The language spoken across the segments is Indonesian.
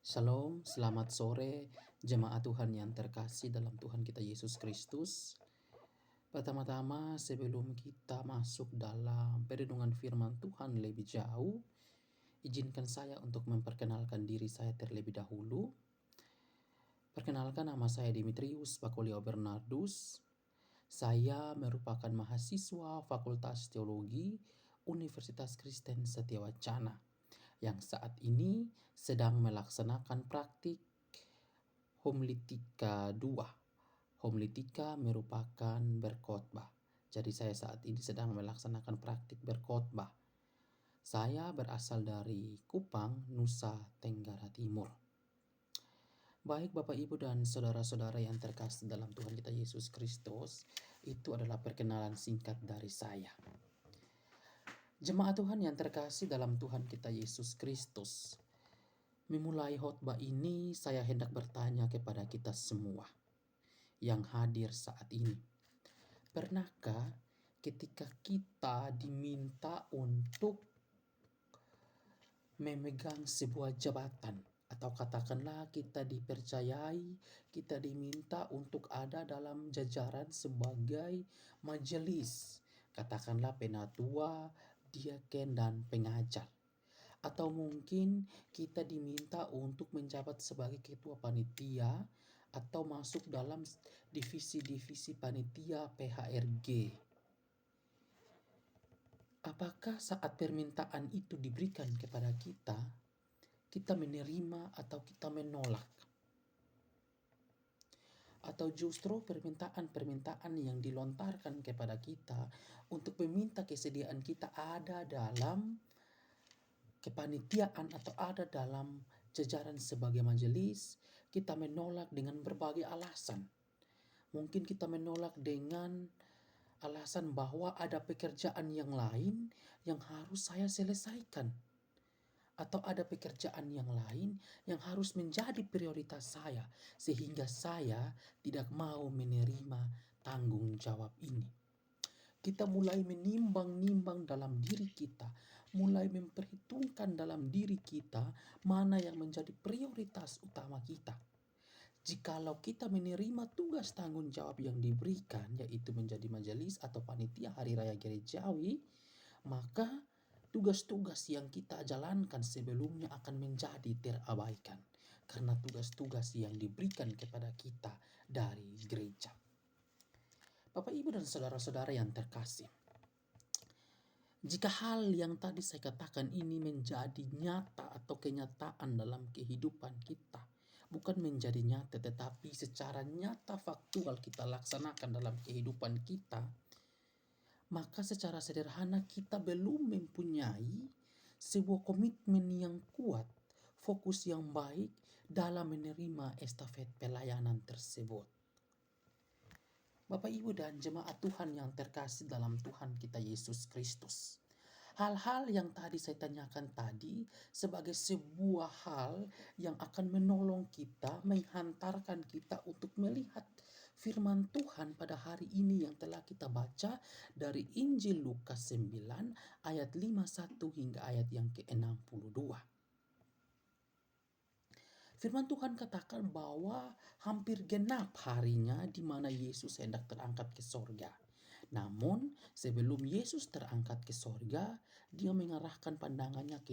Shalom, selamat sore jemaat Tuhan yang terkasih dalam Tuhan kita Yesus Kristus. Pertama-tama sebelum kita masuk dalam perenungan firman Tuhan lebih jauh, izinkan saya untuk memperkenalkan diri saya terlebih dahulu. Perkenalkan, nama saya Dimitrius Bakolio Bernardus. Saya merupakan mahasiswa Fakultas Teologi Universitas Kristen Setiawacana yang saat ini sedang melaksanakan praktik Homiletika 2. Homiletika merupakan berkhotbah. Jadi saya saat ini sedang melaksanakan praktik berkhotbah. Saya berasal dari Kupang, Nusa Tenggara Timur. Baik Bapak Ibu dan saudara-saudara yang terkasih dalam Tuhan kita Yesus Kristus, itu adalah perkenalan singkat dari saya. Jemaat Tuhan yang terkasih dalam Tuhan kita Yesus Kristus, memulai khotbah ini saya hendak bertanya kepada kita semua yang hadir saat ini. Pernahkah ketika kita diminta untuk memegang sebuah jabatan, atau katakanlah kita dipercayai, kita diminta untuk ada dalam jajaran sebagai majelis, katakanlah penatua, diaken, dan pengajar. Atau mungkin kita diminta untuk menjabat sebagai ketua panitia atau masuk dalam divisi-divisi panitia PHRG. Apakah saat permintaan itu diberikan kepada kita, kita menerima atau kita menolak? Atau justru permintaan-permintaan yang dilontarkan kepada kita untuk meminta kesediaan kita ada dalam kepanitiaan atau ada dalam jajaran sebagai majelis, kita menolak dengan berbagai alasan. Mungkin kita menolak dengan alasan bahwa ada pekerjaan yang lain yang harus saya selesaikan, atau ada pekerjaan yang lain yang harus menjadi prioritas saya, sehingga saya tidak mau menerima tanggung jawab ini. Kita mulai menimbang-nimbang dalam diri kita, mulai memperhitungkan dalam diri kita mana yang menjadi prioritas utama kita. Jikalau kita menerima tugas tanggung jawab yang diberikan, yaitu menjadi majelis atau panitia hari raya gerejawi, maka tugas-tugas yang kita jalankan sebelumnya akan menjadi terabaikan karena tugas-tugas yang diberikan kepada kita dari gereja. Bapak, Ibu, dan saudara-saudara yang terkasih, jika hal yang tadi saya katakan ini menjadi nyata atau kenyataan dalam kehidupan kita, bukan menjadi nyata tetapi secara nyata faktual kita laksanakan dalam kehidupan kita, maka secara sederhana kita belum mempunyai sebuah komitmen yang kuat, fokus yang baik dalam menerima estafet pelayanan tersebut. Bapak, Ibu, dan jemaat Tuhan yang terkasih dalam Tuhan kita Yesus Kristus, hal-hal yang tadi saya tanyakan tadi sebagai sebuah hal yang akan menolong kita, menghantarkan kita untuk melihat firman Tuhan pada hari ini yang telah kita baca dari Injil Lukas 9 ayat 51 hingga ayat yang ke-62. Firman Tuhan katakan bahwa hampir genap harinya di mana Yesus hendak terangkat ke sorga. Namun sebelum Yesus terangkat ke sorga, dia mengarahkan pandangannya ke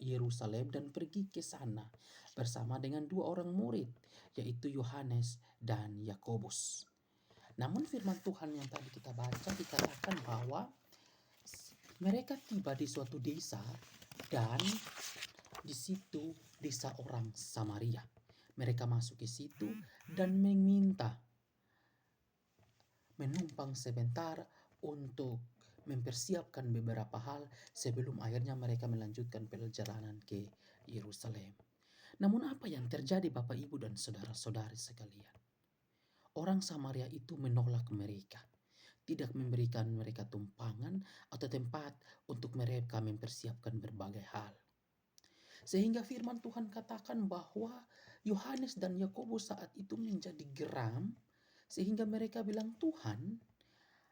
Yerusalem dan pergi ke sana bersama dengan dua orang murid, yaitu Yohanes dan Yakobus. Namun firman Tuhan yang tadi kita baca dikatakan bahwa mereka tiba di suatu desa, dan di situ desa orang Samaria. Mereka masuk ke situ dan meminta menumpang sebentar untuk mempersiapkan beberapa hal sebelum akhirnya mereka melanjutkan perjalanan ke Yerusalem. Namun apa yang terjadi Bapak, Ibu, dan saudara-saudari sekalian? Orang Samaria itu menolak mereka, tidak memberikan mereka tumpangan atau tempat untuk mereka mempersiapkan berbagai hal. Sehingga firman Tuhan katakan bahwa Yohanes dan Yakobus saat itu menjadi geram, sehingga mereka bilang, "Tuhan,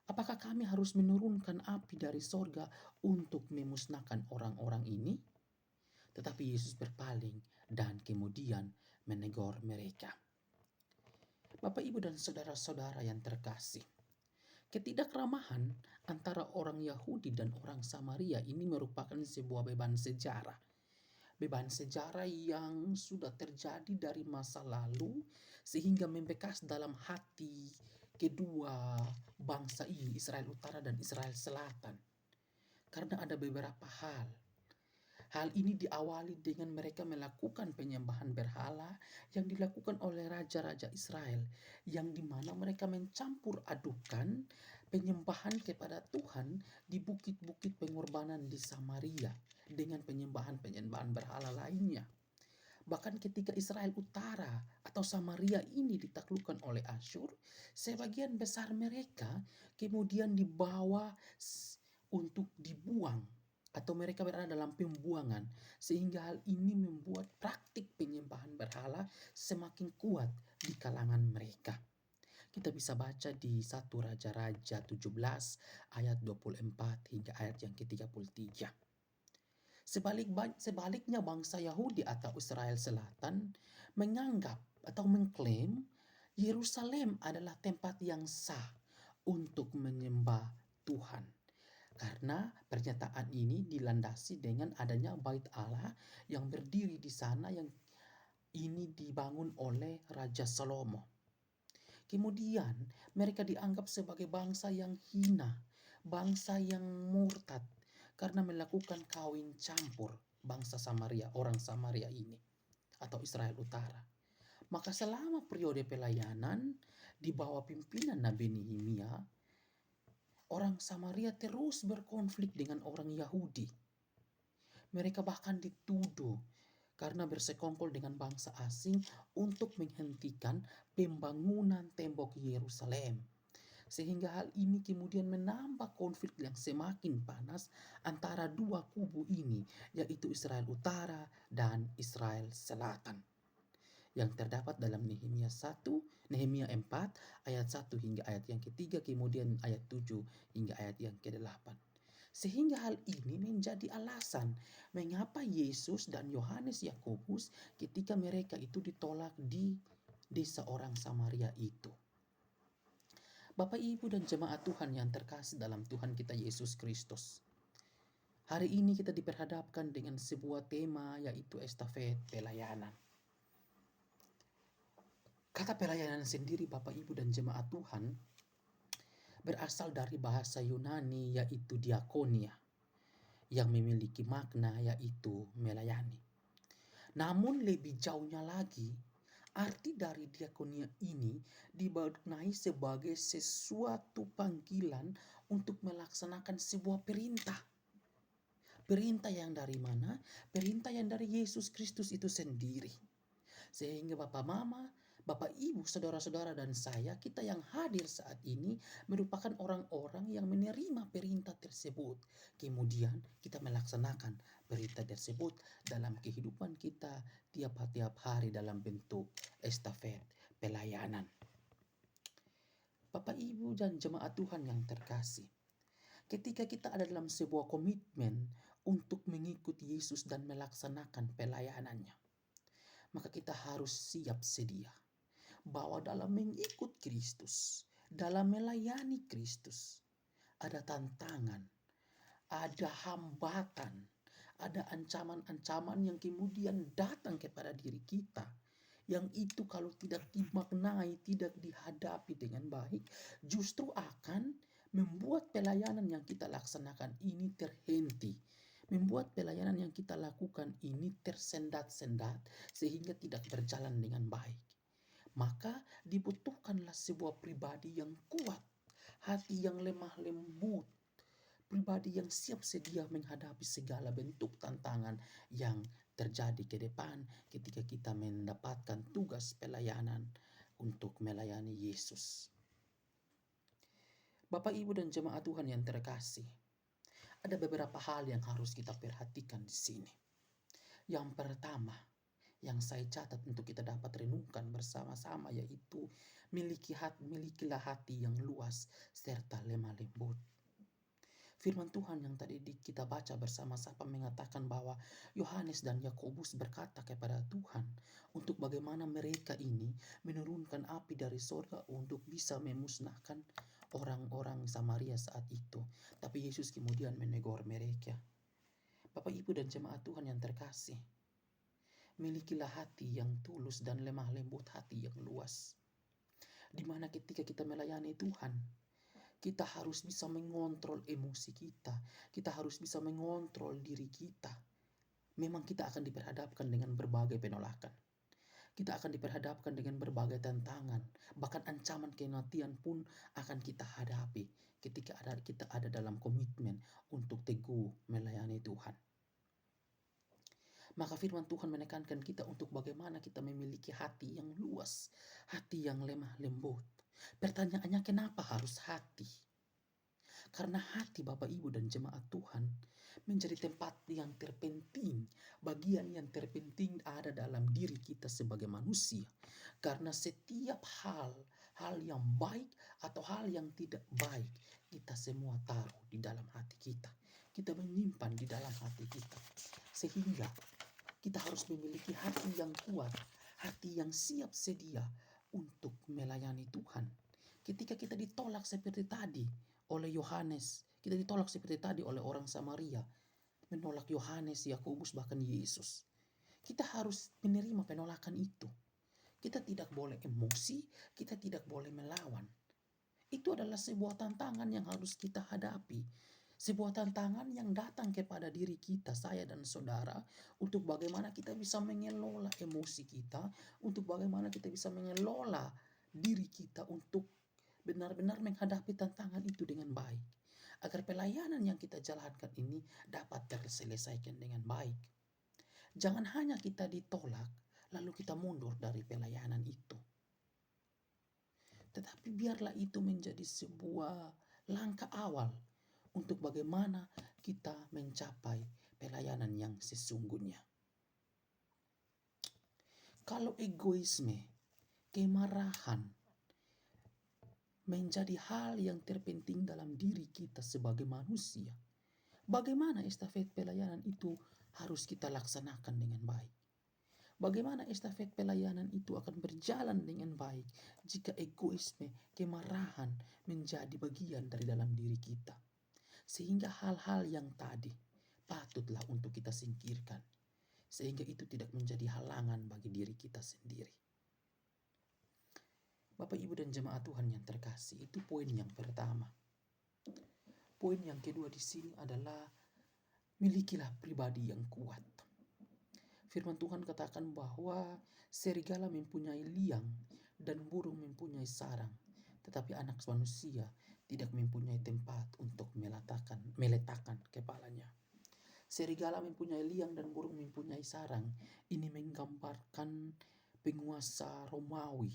apakah kami harus menurunkan api dari sorga untuk memusnahkan orang-orang ini?" Tetapi Yesus berpaling dan kemudian menegur mereka. Bapak, Ibu, dan saudara-saudara yang terkasih, ketidakkramahan antara orang Yahudi dan orang Samaria ini merupakan sebuah beban sejarah. Beban sejarah yang sudah terjadi dari masa lalu sehingga membekas dalam hati kedua bangsa ini, Israel Utara dan Israel Selatan. Karena ada beberapa hal. Hal ini diawali dengan mereka melakukan penyembahan berhala yang dilakukan oleh raja-raja Israel, yang dimana mereka mencampur adukan penyembahan kepada Tuhan di bukit-bukit pengorbanan di Samaria dengan penyembahan-penyembahan berhala lainnya. Bahkan ketika Israel Utara atau Samaria ini ditaklukkan oleh Asyur, sebagian besar mereka kemudian dibawa untuk dibuang atau mereka berada dalam pembuangan, sehingga hal ini membuat praktik penyembahan berhala semakin kuat di kalangan mereka. Kita bisa baca di 1 Raja-Raja 17 ayat 24 hingga ayat yang ke-33. Sebaliknya bangsa Yahudi atau Israel Selatan menganggap atau mengklaim Yerusalem adalah tempat yang sah untuk menyembah Tuhan. Karena pernyataan ini dilandasi dengan adanya Bait Allah yang berdiri di sana, yang ini dibangun oleh Raja Salomo. Kemudian mereka dianggap sebagai bangsa yang hina, bangsa yang murtad karena melakukan kawin campur bangsa Samaria, orang Samaria ini atau Israel Utara. Maka selama periode pelayanan di bawah pimpinan Nabi Nehemia, orang Samaria terus berkonflik dengan orang Yahudi. Mereka bahkan dituduh karena bersekongkol dengan bangsa asing untuk menghentikan pembangunan tembok Yerusalem. Sehingga hal ini kemudian menambah konflik yang semakin panas antara dua kubu ini, yaitu Israel Utara dan Israel Selatan, yang terdapat dalam Nehemia 4 ayat 1 hingga ayat yang ketiga, kemudian ayat 7 hingga ayat yang ke-8. Sehingga hal ini menjadi alasan mengapa Yesus dan Yohanes Yakobus ketika mereka itu ditolak di desa orang Samaria itu. Bapak, Ibu, dan jemaat Tuhan yang terkasih dalam Tuhan kita Yesus Kristus, hari ini kita diperhadapkan dengan sebuah tema, yaitu estafet pelayanan. Kata pelayanan sendiri, Bapak, Ibu, dan jemaat Tuhan, berasal dari bahasa Yunani, yaitu diakonia, yang memiliki makna yaitu melayani. Namun lebih jauhnya lagi, arti dari diakonia ini dimaknai sebagai sesuatu panggilan untuk melaksanakan sebuah perintah. Perintah yang dari mana? Perintah yang dari Yesus Kristus itu sendiri. Sehingga Bapak Mama, Bapak Ibu, saudara-saudara, dan saya, kita yang hadir saat ini merupakan orang-orang yang menerima perintah tersebut. Kemudian kita melaksanakan perintah tersebut dalam kehidupan kita tiap-tiap hari dalam bentuk estafet pelayanan. Bapak, Ibu, dan jemaat Tuhan yang terkasih, ketika kita ada dalam sebuah komitmen untuk mengikuti Yesus dan melaksanakan pelayanannya, maka kita harus siap sedia bahwa dalam mengikut Kristus, dalam melayani Kristus, ada tantangan, ada hambatan, ada ancaman-ancaman yang kemudian datang kepada diri kita, yang itu kalau tidak dimaknai, tidak dihadapi dengan baik, justru akan membuat pelayanan yang kita laksanakan ini terhenti, membuat pelayanan yang kita lakukan ini tersendat-sendat sehingga tidak berjalan dengan baik. Maka dibutuhkanlah sebuah pribadi yang kuat, hati yang lemah lembut, pribadi yang siap sedia menghadapi segala bentuk tantangan yang terjadi ke depan ketika kita mendapatkan tugas pelayanan untuk melayani Yesus. Bapak, Ibu, dan jemaat Tuhan yang terkasih, ada beberapa hal yang harus kita perhatikan di sini. Yang pertama, yang saya catat untuk kita dapat renungkan bersama-sama, yaitu milikilah hati yang luas serta lemah lembut. Firman Tuhan yang tadi kita baca bersama-sama mengatakan bahwa Yohanes dan Yakobus berkata kepada Tuhan untuk bagaimana mereka ini menurunkan api dari surga untuk bisa memusnahkan orang-orang Samaria saat itu. Tapi Yesus kemudian menegur mereka. Bapak Ibu dan jemaat Tuhan yang terkasih, milikilah hati yang tulus dan lemah lembut hati yang luas. Di mana ketika kita melayani Tuhan, kita harus bisa mengontrol emosi kita. Kita harus bisa mengontrol diri kita. Memang kita akan diperhadapkan dengan berbagai penolakan. Kita akan diperhadapkan dengan berbagai tantangan. Bahkan ancaman kematian pun akan kita hadapi ketika kita ada dalam komitmen untuk teguh melayani Tuhan. Maka firman Tuhan menekankan kita untuk bagaimana kita memiliki hati yang luas, hati yang lemah lembut. Pertanyaannya, kenapa harus hati? Karena hati Bapak Ibu dan jemaat Tuhan menjadi tempat yang terpenting, bagian yang terpenting ada dalam diri kita sebagai manusia. Karena setiap hal yang baik atau hal yang tidak baik, kita semua taruh di dalam hati kita. Kita menyimpan di dalam hati kita. Sehingga kita harus memiliki hati yang kuat, hati yang siap sedia untuk melayani Tuhan. Ketika kita ditolak seperti tadi oleh Yohanes, kita ditolak seperti tadi oleh orang Samaria, menolak Yohanes, Yakobus, bahkan Yesus. Kita harus menerima penolakan itu. Kita tidak boleh emosi, kita tidak boleh melawan. Itu adalah sebuah tantangan yang harus kita hadapi. Sebuah tantangan yang datang kepada diri kita, saya dan saudara, untuk bagaimana kita bisa mengelola emosi kita, untuk bagaimana kita bisa mengelola diri kita untuk benar-benar menghadapi tantangan itu dengan baik. Agar pelayanan yang kita jalankan ini dapat terselesaikan dengan baik. Jangan hanya kita ditolak, lalu kita mundur dari pelayanan itu. Tetapi biarlah itu menjadi sebuah langkah awal untuk bagaimana kita mencapai pelayanan yang sesungguhnya. Kalau egoisme, kemarahan menjadi hal yang terpenting dalam diri kita sebagai manusia, bagaimana estafet pelayanan itu harus kita laksanakan dengan baik? Bagaimana estafet pelayanan itu akan berjalan dengan baik jika egoisme, kemarahan menjadi bagian dari dalam diri kita? Sehingga hal-hal yang tadi patutlah untuk kita singkirkan. Sehingga itu tidak menjadi halangan bagi diri kita sendiri. Bapak, Ibu, dan jemaat Tuhan yang terkasih, itu poin yang pertama. Poin yang kedua di sini adalah milikilah pribadi yang kuat. Firman Tuhan katakan bahwa serigala mempunyai liang dan burung mempunyai sarang, tetapi anak manusia tidak mempunyai tempat untuk meletakkan kepalanya. Serigala mempunyai liang dan burung mempunyai sarang. Ini menggambarkan penguasa Romawi,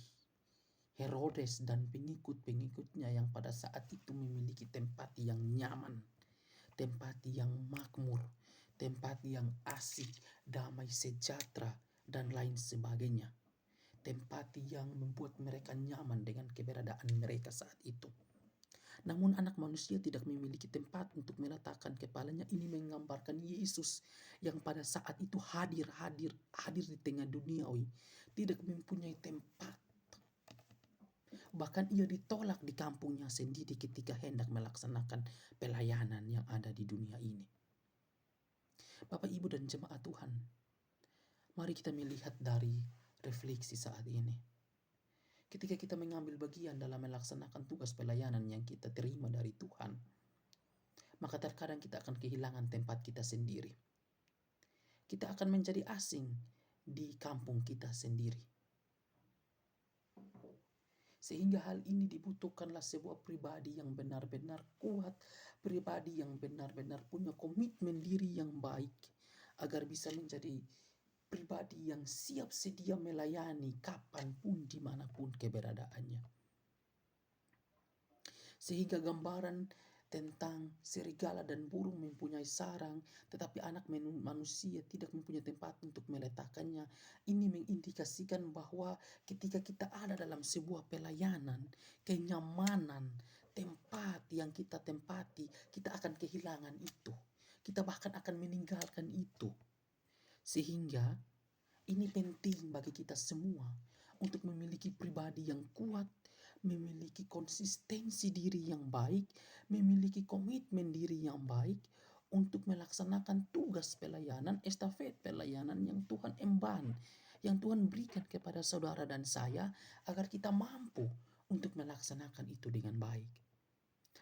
Herodes dan pengikut-pengikutnya yang pada saat itu memiliki tempat yang nyaman, tempat yang makmur, tempat yang asik, damai, sejahtera, dan lain sebagainya. Tempat yang membuat mereka nyaman dengan keberadaan mereka saat itu. Namun anak manusia tidak memiliki tempat untuk meletakkan kepalanya. Ini menggambarkan Yesus yang pada saat itu hadir di tengah duniawi, tidak mempunyai tempat. Bahkan ia ditolak di kampungnya sendiri ketika hendak melaksanakan pelayanan yang ada di dunia ini. Bapak, Ibu, dan jemaat Tuhan, mari kita melihat dari refleksi saat ini. Ketika kita mengambil bagian dalam melaksanakan tugas pelayanan yang kita terima dari Tuhan, maka terkadang kita akan kehilangan tempat kita sendiri. Kita akan menjadi asing di kampung kita sendiri. Sehingga hal ini dibutuhkanlah sebuah pribadi yang benar-benar kuat, pribadi yang benar-benar punya komitmen diri yang baik, agar bisa menjadi pribadi yang siap sedia melayani kapanpun, dimanapun keberadaannya. Sehingga gambaran tentang serigala dan burung mempunyai sarang, tetapi anak manusia tidak mempunyai tempat untuk meletakkannya. Ini mengindikasikan bahwa ketika kita ada dalam sebuah pelayanan, kenyamanan, tempat yang kita tempati, kita akan kehilangan itu. Kita bahkan akan meninggalkan itu. Sehingga ini penting bagi kita semua untuk memiliki pribadi yang kuat, memiliki konsistensi diri yang baik, memiliki komitmen diri yang baik untuk melaksanakan tugas pelayanan, estafet pelayanan yang Tuhan emban, yang Tuhan berikan kepada saudara dan saya agar kita mampu untuk melaksanakan itu dengan baik.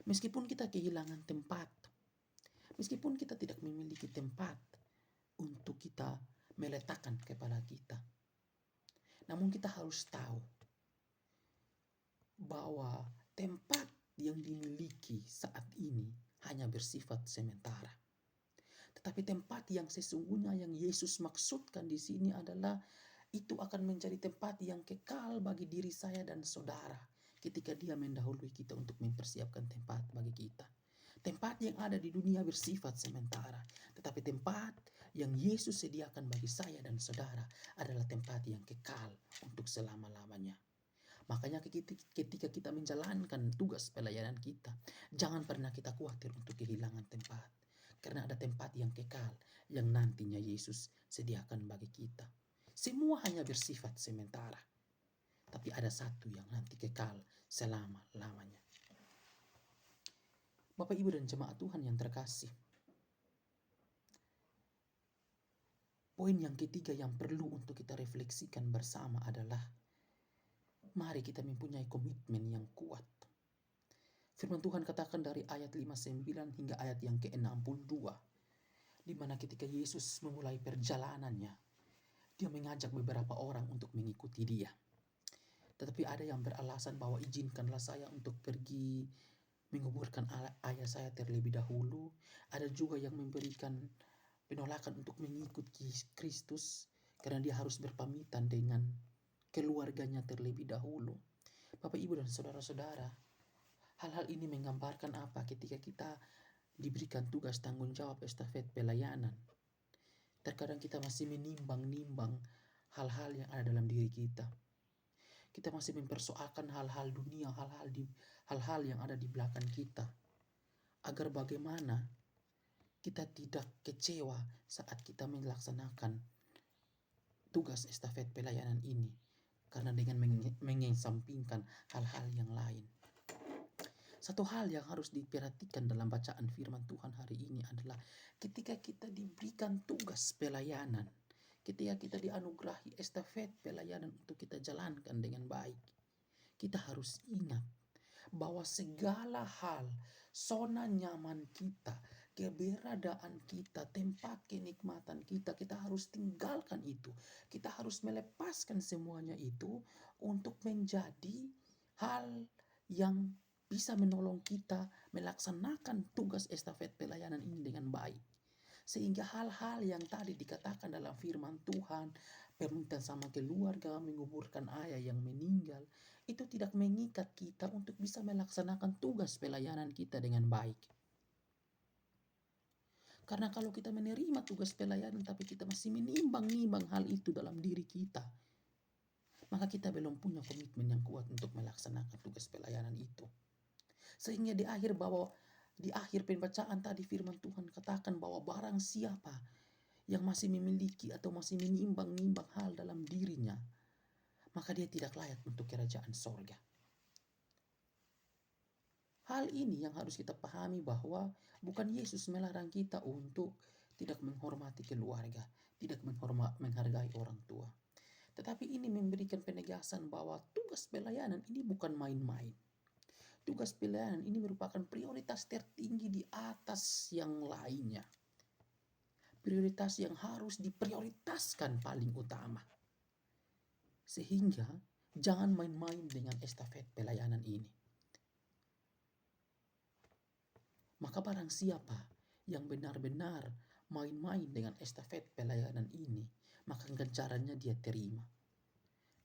Meskipun kita kehilangan tempat, meskipun kita tidak memiliki tempat untuk kita meletakkan kepala kita, namun kita harus tahu bahwa tempat yang dimiliki saat ini hanya bersifat sementara. Tetapi tempat yang sesungguhnya yang Yesus maksudkan di sini adalah itu akan menjadi tempat yang kekal bagi diri saya dan saudara ketika Dia mendahului kita untuk mempersiapkan tempat bagi kita. Tempat yang ada di dunia bersifat sementara, tetapi tempat yang Yesus sediakan bagi saya dan saudara adalah tempat yang kekal untuk selama-lamanya. Makanya ketika kita menjalankan tugas pelayanan kita, jangan pernah kita khawatir untuk kehilangan tempat. Karena ada tempat yang kekal yang nantinya Yesus sediakan bagi kita. Semua hanya bersifat sementara. Tapi ada satu yang nanti kekal selama-lamanya. Bapak, Ibu, dan jemaat Tuhan yang terkasih. Poin yang ketiga yang perlu untuk kita refleksikan bersama adalah mari kita mempunyai komitmen yang kuat. Firman Tuhan katakan dari ayat 59 hingga ayat yang ke-62, di mana ketika Yesus memulai perjalanannya, Dia mengajak beberapa orang untuk mengikuti Dia. Tetapi ada yang beralasan bahwa izinkanlah saya untuk pergi menguburkan ayah saya terlebih dahulu. Ada juga yang memberikan penolakan untuk mengikuti Kristus karena dia harus berpamitan dengan keluarganya terlebih dahulu. Bapak, Ibu, dan saudara-saudara, hal-hal ini menggambarkan apa ketika kita diberikan tugas tanggung jawab estafet pelayanan. Terkadang kita masih menimbang-nimbang hal-hal yang ada dalam diri kita. Kita masih mempersoalkan hal-hal dunia, hal-hal yang ada di belakang kita. Agar bagaimana kita tidak kecewa saat kita melaksanakan tugas estafet pelayanan ini. Karena dengan mengesampingkan hal-hal yang lain. Satu hal yang harus diperhatikan dalam bacaan firman Tuhan hari ini adalah ketika kita diberikan tugas pelayanan, ketika kita dianugerahi estafet pelayanan untuk kita jalankan dengan baik, kita harus ingat bahwa segala hal, zona nyaman kita, keberadaan kita, tempat kenikmatan kita, kita harus tinggalkan itu. Kita harus melepaskan semuanya itu untuk menjadi hal yang bisa menolong kita melaksanakan tugas estafet pelayanan ini dengan baik. Sehingga hal-hal yang tadi dikatakan dalam firman Tuhan, permintaan sama keluarga, menguburkan ayah yang meninggal, itu tidak mengikat kita untuk bisa melaksanakan tugas pelayanan kita dengan baik. Karena kalau kita menerima tugas pelayanan tapi kita masih menimbang-nimbang hal itu dalam diri kita, maka kita belum punya komitmen yang kuat untuk melaksanakan tugas pelayanan itu. Sehingga di akhir pembacaan tadi firman Tuhan katakan bahwa barang siapa yang masih memiliki atau masih menimbang-nimbang hal dalam dirinya, maka dia tidak layak untuk kerajaan sorga. Hal ini yang harus kita pahami bahwa bukan Yesus melarang kita untuk tidak menghormati keluarga, tidak menghargai orang tua. Tetapi ini memberikan penegasan bahwa tugas pelayanan ini bukan main-main. Tugas pelayanan ini merupakan prioritas tertinggi di atas yang lainnya. Prioritas yang harus diprioritaskan paling utama. Sehingga jangan main-main dengan estafet pelayanan ini. Maka barang siapa yang benar-benar main-main dengan estafet pelayanan ini, maka ganjarannya dia terima.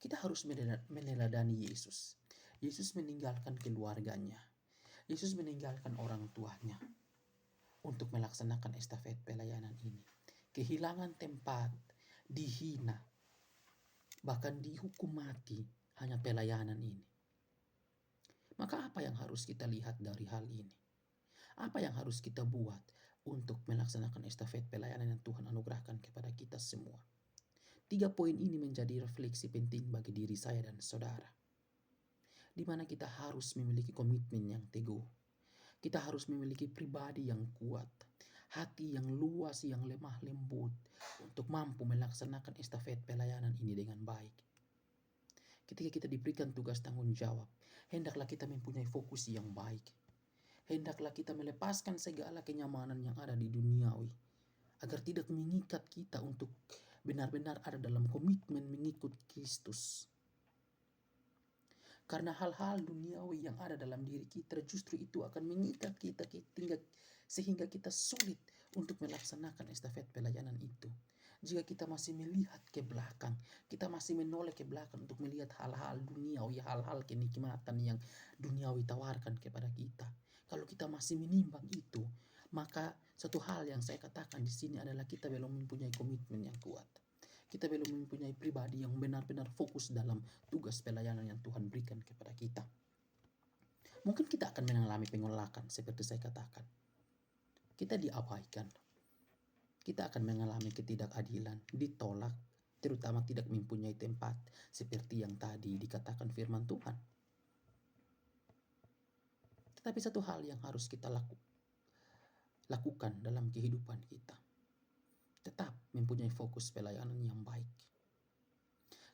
Kita harus meneladani Yesus. Yesus meninggalkan keluarganya. Yesus meninggalkan orang tuanya untuk melaksanakan estafet pelayanan ini. Kehilangan tempat, dihina, bahkan dihukum mati hanya pelayanan ini. Maka apa yang harus kita lihat dari hal ini? Apa yang harus kita buat untuk melaksanakan estafet pelayanan yang Tuhan anugerahkan kepada kita semua? 3 poin ini menjadi refleksi penting bagi diri saya dan saudara, di mana kita harus memiliki komitmen yang teguh. Kita harus memiliki pribadi yang kuat, hati yang luas, yang lemah lembut, untuk mampu melaksanakan estafet pelayanan ini dengan baik. Ketika kita diberikan tugas tanggung jawab, hendaklah kita mempunyai fokus yang baik. Hendaklah kita melepaskan segala kenyamanan yang ada di duniawi, agar tidak mengikat kita untuk benar-benar ada dalam komitmen mengikut Kristus. Karena hal-hal duniawi yang ada dalam diri kita justru itu akan mengikat kita sehingga kita sulit untuk melaksanakan estafet pelayanan itu. Jika kita masih melihat ke belakang, kita masih menoleh ke belakang untuk melihat hal-hal duniawi, hal-hal kenikmatan yang duniawi tawarkan kepada kita. Kalau kita masih menimbang itu, maka satu hal yang saya katakan di sini adalah kita belum mempunyai komitmen yang kuat. Kita belum mempunyai pribadi yang benar-benar fokus dalam tugas pelayanan yang Tuhan berikan kepada kita. Mungkin kita akan mengalami penolakan seperti saya katakan. Kita diabaikan. Kita akan mengalami ketidakadilan, ditolak, terutama tidak mempunyai tempat seperti yang tadi dikatakan firman Tuhan. Tetapi satu hal yang harus kita lakukan dalam kehidupan kita, tetap mempunyai fokus pelayanan yang baik.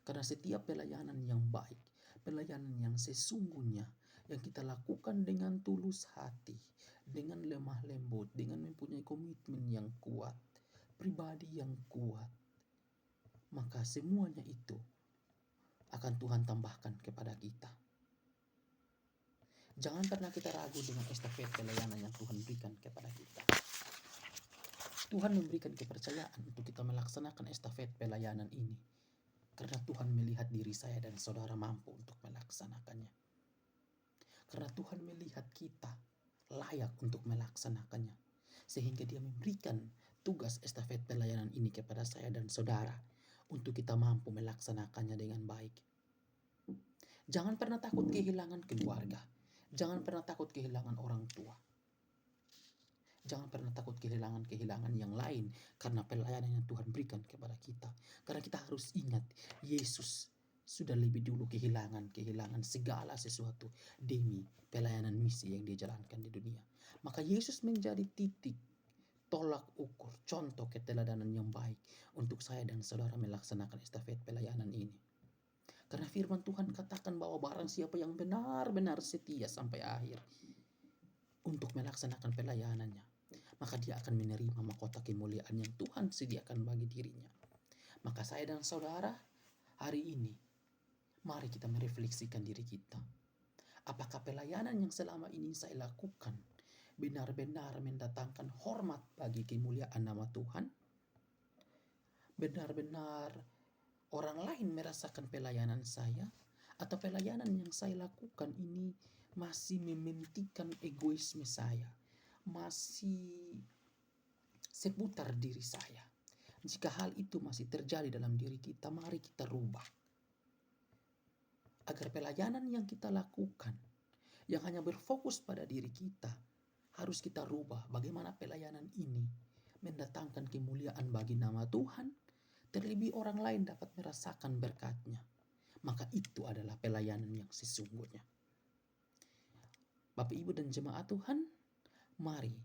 Karena setiap pelayanan yang baik, pelayanan yang sesungguhnya, yang kita lakukan dengan tulus hati, dengan lemah lembut, dengan mempunyai komitmen yang kuat, pribadi yang kuat, maka semuanya itu akan Tuhan tambahkan kepada kita. Jangan pernah kita ragu dengan estafet pelayanan yang Tuhan berikan kepada kita. Tuhan memberikan kepercayaan untuk kita melaksanakan estafet pelayanan ini, karena Tuhan melihat diri saya dan saudara mampu untuk melaksanakannya. Karena Tuhan melihat kita layak untuk melaksanakannya, sehingga Dia memberikan tugas estafet pelayanan ini kepada saya dan saudara untuk kita mampu melaksanakannya dengan baik. Jangan pernah takut kehilangan keluarga. Jangan pernah takut kehilangan orang tua. Jangan pernah takut kehilangan yang lain karena pelayanan yang Tuhan berikan kepada kita. Karena kita harus ingat, Yesus sudah lebih dulu kehilangan segala sesuatu demi pelayanan misi yang Dia jalankan di dunia. Maka Yesus menjadi titik tolak ukur, contoh keteladanan yang baik untuk saya dan saudara melaksanakan estafet pelayanan ini. Karena firman Tuhan katakan bahwa barang siapa yang benar-benar setia sampai akhir untuk melaksanakan pelayanannya, maka dia akan menerima mahkota kemuliaan yang Tuhan sediakan bagi dirinya. Maka saya dan saudara, hari ini, mari kita merefleksikan diri kita. Apakah pelayanan yang selama ini saya lakukan benar-benar mendatangkan hormat bagi kemuliaan nama Tuhan? Benar-benar orang lain merasakan pelayanan saya, atau pelayanan yang saya lakukan ini masih mementingkan egoisme saya, masih seputar diri saya? Jika hal itu masih terjadi dalam diri kita, mari kita rubah. Agar pelayanan yang kita lakukan, yang hanya berfokus pada diri kita, harus kita rubah bagaimana pelayanan ini mendatangkan kemuliaan bagi nama Tuhan, terlebih orang lain dapat merasakan berkat-Nya. Maka itu adalah pelayanan yang sesungguhnya. Bapak Ibu dan jemaat Tuhan, mari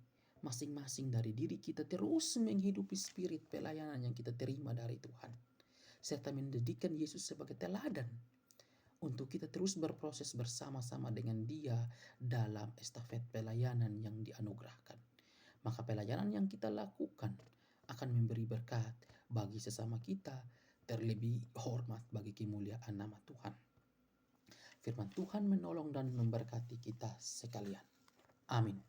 masing-masing dari diri kita terus menghidupi spirit pelayanan yang kita terima dari Tuhan, serta menjadikan Yesus sebagai teladan untuk kita terus berproses bersama-sama dengan Dia dalam estafet pelayanan yang dianugerahkan. Maka pelayanan yang kita lakukan akan memberi berkat bagi sesama kita, terlebih hormat bagi kemuliaan nama Tuhan. Firman Tuhan menolong dan memberkati kita sekalian. Amin.